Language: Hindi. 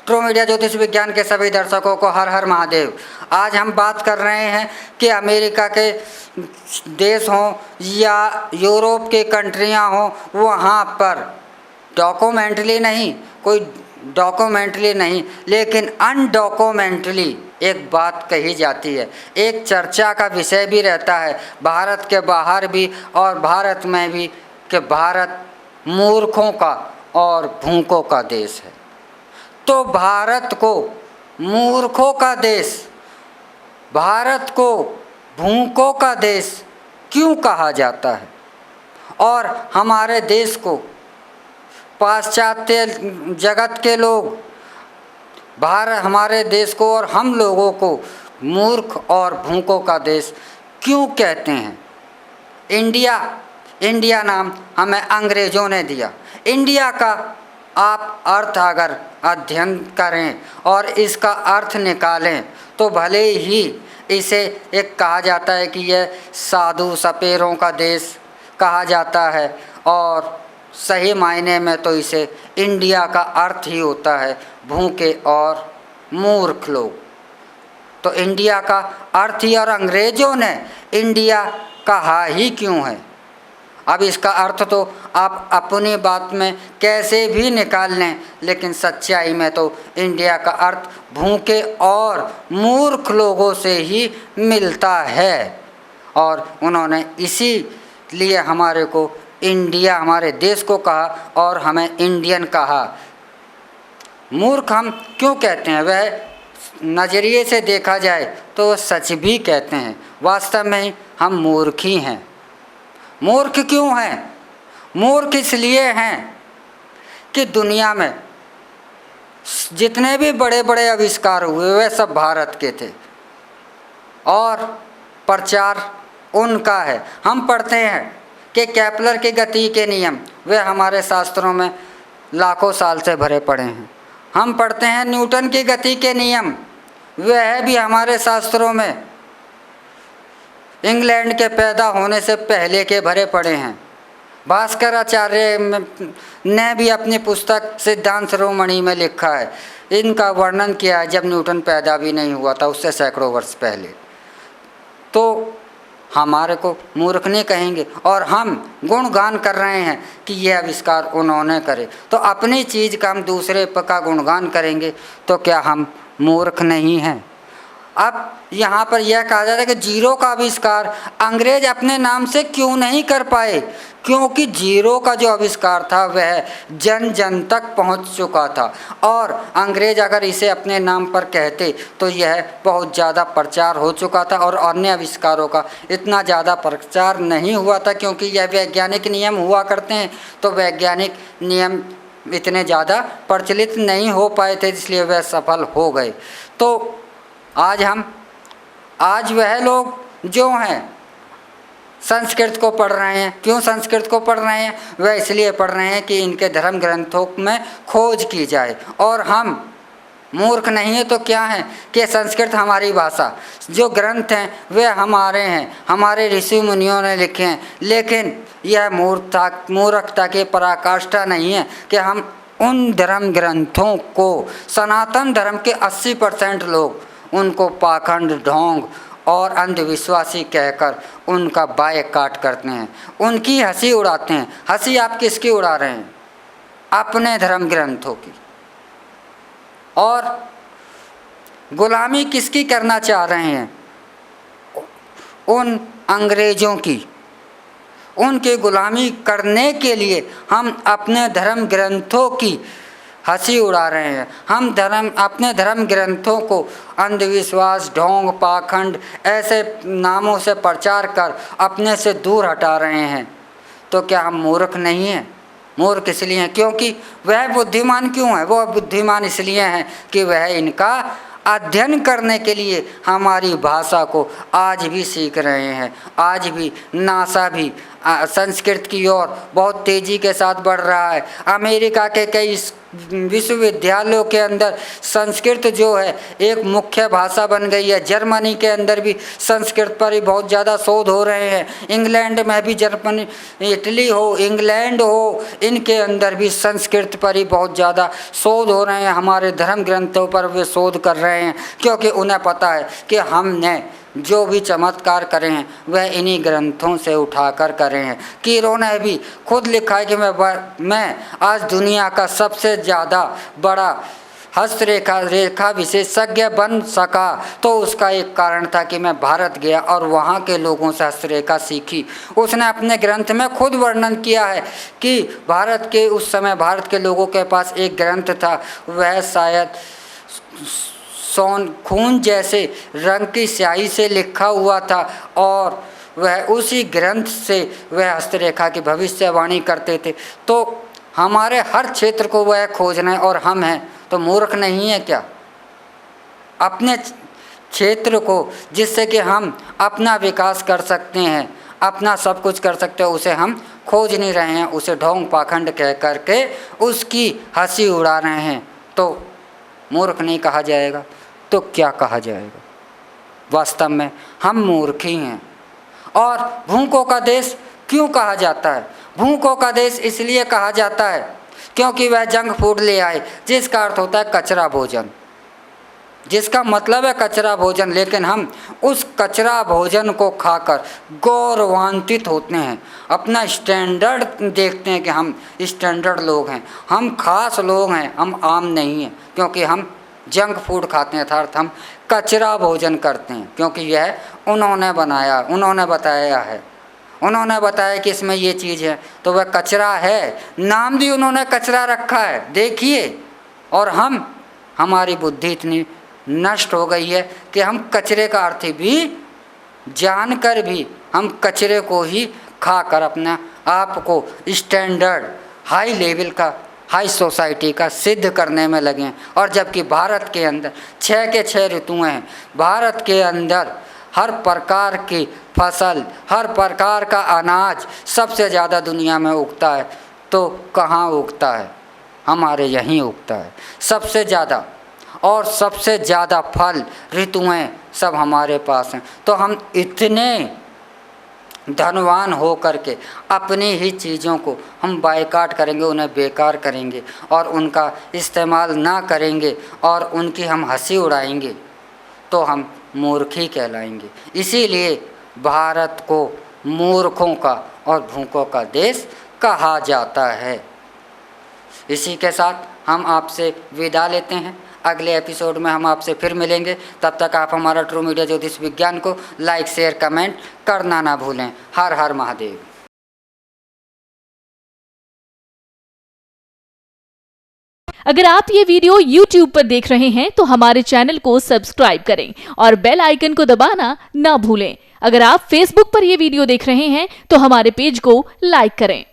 ट्रू मीडिया ज्योतिष विज्ञान के सभी दर्शकों को हर हर महादेव। आज हम बात कर रहे हैं कि अमेरिका के देश हों या यूरोप के कंट्रियां हों, वहाँ पर डॉक्यूमेंटली नहीं, कोई डॉक्यूमेंटली नहीं लेकिन अनडॉक्यूमेंटली एक बात कही जाती है, एक चर्चा का विषय भी रहता है भारत के बाहर भी और भारत में भी, कि भारत मूर्खों का और भूखों का देश है। तो भारत को मूर्खों का देश, भारत को भूखों का देश क्यों कहा जाता है और हमारे देश को पाश्चात्य जगत के लोग हमारे देश को और हम लोगों को मूर्ख और भूखों का देश क्यों कहते हैं? इंडिया नाम हमें अंग्रेज़ों ने दिया। इंडिया का आप अर्थ अगर अध्ययन करें और इसका अर्थ निकालें तो भले ही इसे एक कहा जाता है कि यह साधु सपेरों का देश कहा जाता है, और सही मायने में तो इसे इंडिया का अर्थ ही होता है भूखे और मूर्ख लोग। तो इंडिया का अर्थ ही, और अंग्रेज़ों ने इंडिया कहा ही क्यों है? अब इसका अर्थ तो आप अपनी बात में कैसे भी निकाल लें, लेकिन सच्चाई में तो इंडिया का अर्थ भूखे और मूर्ख लोगों से ही मिलता है। और उन्होंने इसीलिए हमारे को इंडिया, हमारे देश को कहा और हमें इंडियन कहा। मूर्ख हम क्यों कहते हैं? वह नज़रिए से देखा जाए तो सच भी कहते हैं, वास्तव में हम मूर्ख ही हैं। मूर्ख क्यों हैं? मूर्ख इसलिए हैं कि दुनिया में जितने भी बड़े बड़े आविष्कार हुए वे सब भारत के थे और प्रचार उनका है। हम पढ़ते हैं कि केपलर की गति के नियम वे हमारे शास्त्रों में लाखों साल से भरे पड़े हैं। हम पढ़ते हैं न्यूटन की गति के नियम, वह भी हमारे शास्त्रों में इंग्लैंड के पैदा होने से पहले के भरे पड़े हैं। भास्कराचार्य ने भी अपनी पुस्तक सिद्धांत शिरोमणि में लिखा है, इनका वर्णन किया है जब न्यूटन पैदा भी नहीं हुआ था, उससे सैकड़ों वर्ष पहले। तो हमारे को मूर्ख नहीं कहेंगे और हम गुणगान कर रहे हैं कि यह आविष्कार उन्होंने करे, तो अपनी चीज़ का हम दूसरे का गुणगान करेंगे तो क्या हम मूर्ख नहीं हैं? अब यहाँ पर यह कहा जाता है कि जीरो का आविष्कार अंग्रेज अपने नाम से क्यों नहीं कर पाए, क्योंकि जीरो का जो आविष्कार था वह जन जन तक पहुँच चुका था और अंग्रेज अगर इसे अपने नाम पर कहते तो यह बहुत ज़्यादा प्रचार हो चुका था और अन्य आविष्कारों का इतना ज़्यादा प्रचार नहीं हुआ था, क्योंकि यह वैज्ञानिक नियम हुआ करते हैं तो वैज्ञानिक नियम इतने ज़्यादा प्रचलित नहीं हो पाए थे, इसलिए वह सफल हो गए। तो आज वह लोग जो हैं संस्कृत को पढ़ रहे हैं। क्यों संस्कृत को पढ़ रहे हैं? वह इसलिए पढ़ रहे हैं कि इनके धर्म ग्रंथों में खोज की जाए। और हम मूर्ख नहीं है तो क्या है कि संस्कृत हमारी भाषा, जो ग्रंथ हैं वे हमारे हैं, हमारे ऋषि मुनियों ने लिखे हैं, लेकिन यह मूर्खता की पराकाष्ठा नहीं है कि हम उन धर्म ग्रंथों को, सनातन धर्म के 80% लोग उनको पाखंड, ढोंग और अंधविश्वासी कहकर उनका बायकॉट करते हैं, उनकी हंसी उड़ाते हैं। हंसी आप किसकी उड़ा रहे हैं? अपने धर्म ग्रंथों की। और गुलामी किसकी करना चाह रहे हैं? उन अंग्रेज़ों की। उनकी गुलामी करने के लिए हम अपने धर्म ग्रंथों की हंसी उड़ा रहे हैं। हम अपने धर्म ग्रंथों को अंधविश्वास, ढोंग, पाखंड ऐसे नामों से प्रचार कर अपने से दूर हटा रहे हैं। तो क्या हम मूर्ख नहीं हैं? मूर्ख इसलिए हैं क्योंकि वह बुद्धिमान क्यों है? वह बुद्धिमान इसलिए हैं कि वह इनका अध्ययन करने के लिए हमारी भाषा को आज भी सीख रहे हैं। आज भी नासा भी संस्कृत की ओर बहुत तेज़ी के साथ बढ़ रहा है। अमेरिका के कई विश्वविद्यालयों के अंदर संस्कृत जो है एक मुख्य भाषा बन गई है। जर्मनी के अंदर भी संस्कृत पर ही बहुत ज़्यादा शोध हो रहे हैं। इंग्लैंड में भी, जर्मनी, इटली हो, इंग्लैंड हो, इनके अंदर भी संस्कृत पर ही बहुत ज़्यादा शोध हो रहे हैं। हमारे धर्म ग्रंथों पर वे शोध कर रहे हैं, क्योंकि उन्हें पता है कि हमने जो भी चमत्कार करे हैं वह इन्हीं ग्रंथों से उठाकर करे हैं। कीरों ने भी खुद लिखा है कि मैं आज दुनिया का सबसे ज़्यादा बड़ा रेखा विशेषज्ञ बन सका, तो उसका एक कारण था कि मैं भारत गया और वहाँ के लोगों से हस्तरेखा सीखी। उसने अपने ग्रंथ में खुद वर्णन किया है कि भारत के उस समय भारत के लोगों के पास एक ग्रंथ था, वह शायद खून जैसे रंग की स्याही से लिखा हुआ था और वह उसी ग्रंथ से वह हस्तरेखा की भविष्यवाणी करते थे। तो हमारे हर क्षेत्र को वह खोजना है और हम हैं तो मूर्ख नहीं है क्या? अपने क्षेत्र को जिससे कि हम अपना विकास कर सकते हैं, अपना सब कुछ कर सकते हैं, उसे हम खोज नहीं रहे हैं, उसे ढोंग पाखंड कह करके उसकी हंसी उड़ा रहे हैं। तो मूर्ख नहीं कहा जाएगा तो क्या कहा जाएगा? वास्तव में हम मूर्ख ही हैं। और भूखों का देश क्यों कहा जाता है? भूखों का देश इसलिए कहा जाता है क्योंकि वह जंक फूड ले आए, जिसका अर्थ होता है कचरा भोजन, जिसका मतलब है कचरा भोजन। लेकिन हम उस कचरा भोजन को खाकर गौरवान्वित होते हैं, अपना स्टैंडर्ड देखते हैं कि हम स्टैंडर्ड लोग हैं, हम खास लोग हैं, हम आम नहीं हैं, क्योंकि हम जंक फूड खाते हैं, अर्थात हम कचरा भोजन करते हैं, क्योंकि यह उन्होंने बनाया, उन्होंने बताया है, उन्होंने बताया कि इसमें ये चीज़ है, तो वह कचरा है, नाम भी उन्होंने कचरा रखा है। देखिए, और हमारी बुद्धि इतनी नष्ट हो गई है कि हम कचरे का अर्थ भी जानकर भी हम कचरे को ही खाकर अपना आप को स्टैंडर्ड हाई लेवल का, हाई सोसाइटी का सिद्ध करने में लगे हैं। और जबकि भारत के अंदर 6 के 6 ऋतुएँ हैं, भारत के अंदर हर प्रकार की फसल, हर प्रकार का अनाज सबसे ज़्यादा दुनिया में उगता है। तो कहाँ उगता है? हमारे यहीं उगता है सबसे ज़्यादा, और सबसे ज़्यादा फल ऋतुएँ सब हमारे पास हैं। तो हम इतने धनवान हो करके अपनी ही चीज़ों को हम बायकॉट करेंगे, उन्हें बेकार करेंगे और उनका इस्तेमाल ना करेंगे और उनकी हम हंसी उड़ाएंगे, तो हम मूर्ख ही कहलाएंगे। इसीलिए भारत को मूर्खों का और भूखों का देश कहा जाता है। इसी के साथ हम आपसे विदा लेते हैं। अगले एपिसोड में हम आपसे फिर मिलेंगे। तब तक आप हमारा ट्रू मीडिया ज्योतिष विज्ञान को लाइक, शेयर, कमेंट करना ना भूलें। हर हर महादेव। अगर आप ये वीडियो YouTube पर देख रहे हैं तो हमारे चैनल को सब्सक्राइब करें और बेल आइकन को दबाना ना भूलें। अगर आप Facebook पर ये वीडियो देख रहे हैं तो हमारे पेज को लाइक करें।